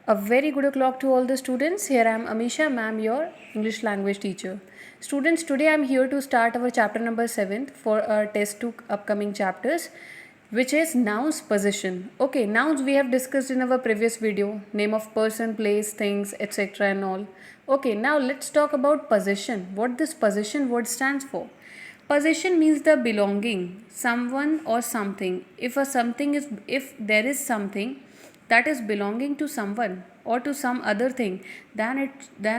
A very good o'clock to all the students. Here I am Amisha, ma'am, your English language teacher. Students, today I am here to start our chapter number 7 for our test 2 upcoming chapters, which is nouns possession. Okay, nouns we have discussed in our previous video, name of person, place, things, etc. and all. Okay, now let's talk about possession. What this possession word stands for. Possession means the belonging, someone or something. If there is something that is belonging to someone or to some other thing, then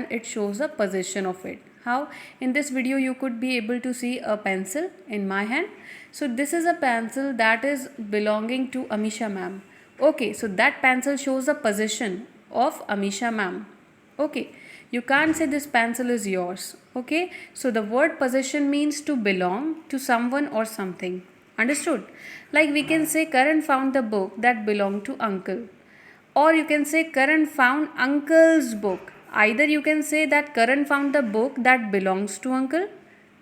it shows a possession of it. How? In this video you could be able to see a pencil in my hand. So this is a pencil that is belonging to Amisha ma'am. Okay, so that pencil shows a possession of Amisha ma'am. Okay, you can't say this pencil is yours. Okay, so the word possession means to belong to someone or something. Understood? Like we can say Karan found the book that belonged to uncle, or you can say Karan found uncle's book. Either you can say that Karan found the book that belongs to uncle.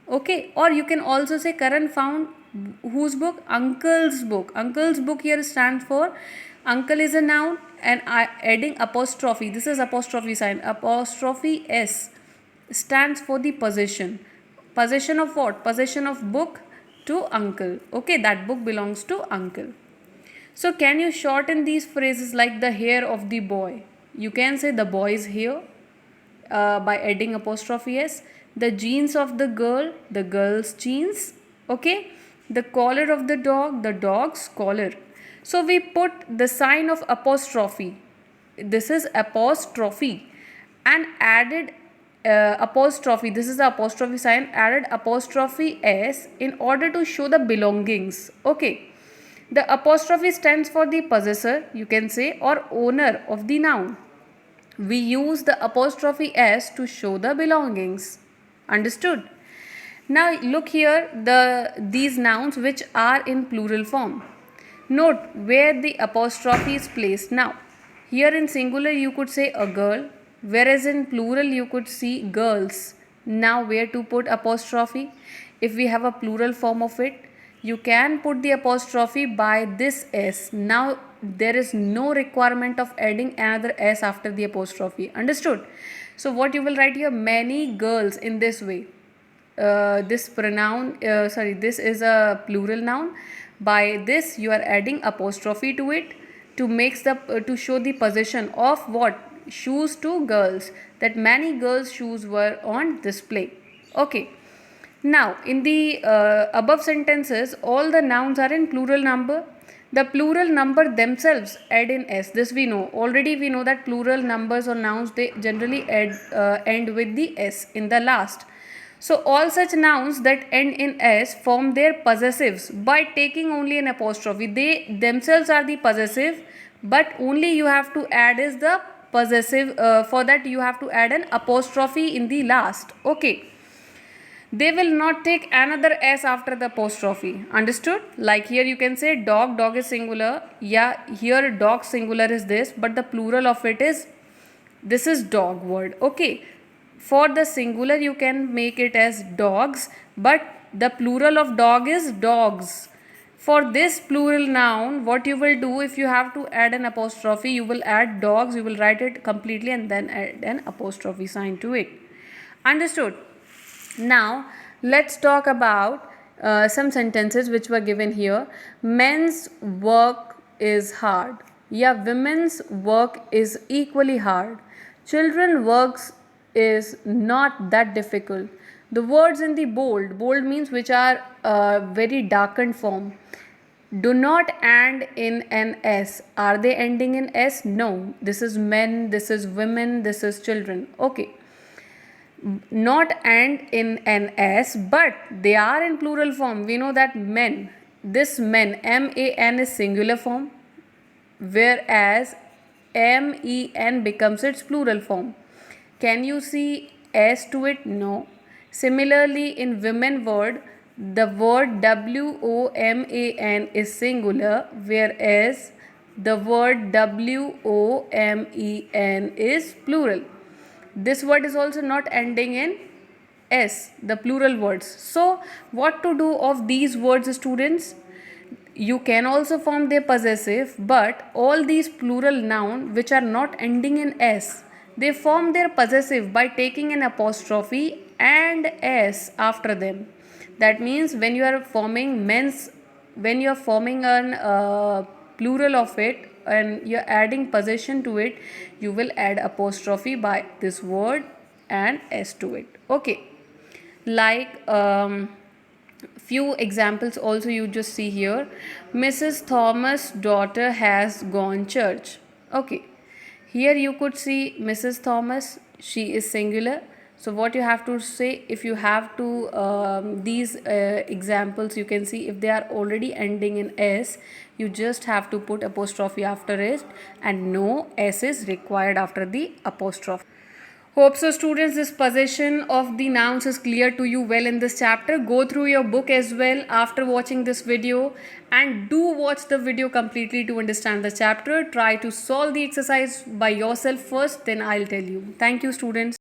Okay, or you can also say Karan found whose book? Uncle's book. Uncle's book here stands for uncle is a noun, and adding apostrophe. This is apostrophe sign. Apostrophe S stands for the possession. Possession of what? Possession of book to uncle. Okay, that book belongs to uncle. So can you shorten these phrases like the hair of the boy? You can say the boy's hair by adding apostrophe S. The jeans of the girl's jeans. Okay. The collar of the dog's collar. So we put the sign of apostrophe. This is apostrophe and added apostrophe. This is the apostrophe sign. Added apostrophe S in order to show the belongings. Okay. The apostrophe stands for the possessor, you can say, or owner of the noun. We use the apostrophe S to show the belongings. Understood? Now look here, these nouns which are in plural form. Note where the apostrophe is placed. Now, here in singular you could say a girl, whereas in plural you could see girls. Now where to put apostrophe? If we have a plural form of it, you can put the apostrophe by this S. Now there is no requirement of adding another S after the apostrophe. Understood? So what you will write here? Many girls, in this way. This is a plural noun. By this you are adding apostrophe to it to show the possession of what? Shoes to girls. That many girls' shoes were on display. Okay. Now, in the above sentences, all the nouns are in plural number. The plural number themselves add in S. This we know. Already we know that plural numbers or nouns, they generally end with the S in the last. So, all such nouns that end in S form their possessives by taking only an apostrophe. They themselves are the possessive, but only you have to add is the possessive. For that you have to add an apostrophe in the last. Okay. They will not take another S after the apostrophe. Understood? Like here you can say dog. Dog is singular. Yeah, here dog singular is this, but the plural of it is, this is dog word. Okay. For the singular you can make it as dogs, but the plural of dog is dogs. For this plural noun, what you will do, if you have to add an apostrophe, you will add dogs, you will write it completely and then add an apostrophe sign to it. Understood? Now, let's talk about some sentences which were given here. Men's work is hard. Yeah, women's work is equally hard. Children works is not that difficult. The words in the bold means which are very darkened form, do not end in an S. Are they ending in S? No. This is men, this is women, this is children. Okay. Not end in an S, but they are in plural form. We know that men, this men, M-A-N is singular form, whereas M-E-N becomes its plural form. Can you see S to it? No. Similarly, in women word, the word W-O-M-A-N is singular, whereas the word W-O-M-E-N is plural. This word is also not ending in S, the plural words. So, what to do of these words, students? you can also form their possessive, but all these plural noun which are not ending in s, they form their possessive by taking an apostrophe and s after them. That means when you are forming men's, when you are forming an plural of it and you are adding possession to it, you will add apostrophe by this word and s to it. Okay, like few examples also you just see here. Mrs. Thomas' daughter has gone church. Okay, here you could see Mrs. Thomas, she is singular. So what you have to say, if you have to these examples, you can see if they are already ending in s, you just have to put apostrophe after it, and no s is required after the apostrophe. Hope so, students, this possession of the nouns is clear to you well in this chapter. Go through your book as well after watching this video, and do watch the video completely to understand the chapter. Try to solve the exercise by yourself first, then I'll tell you. Thank you, students.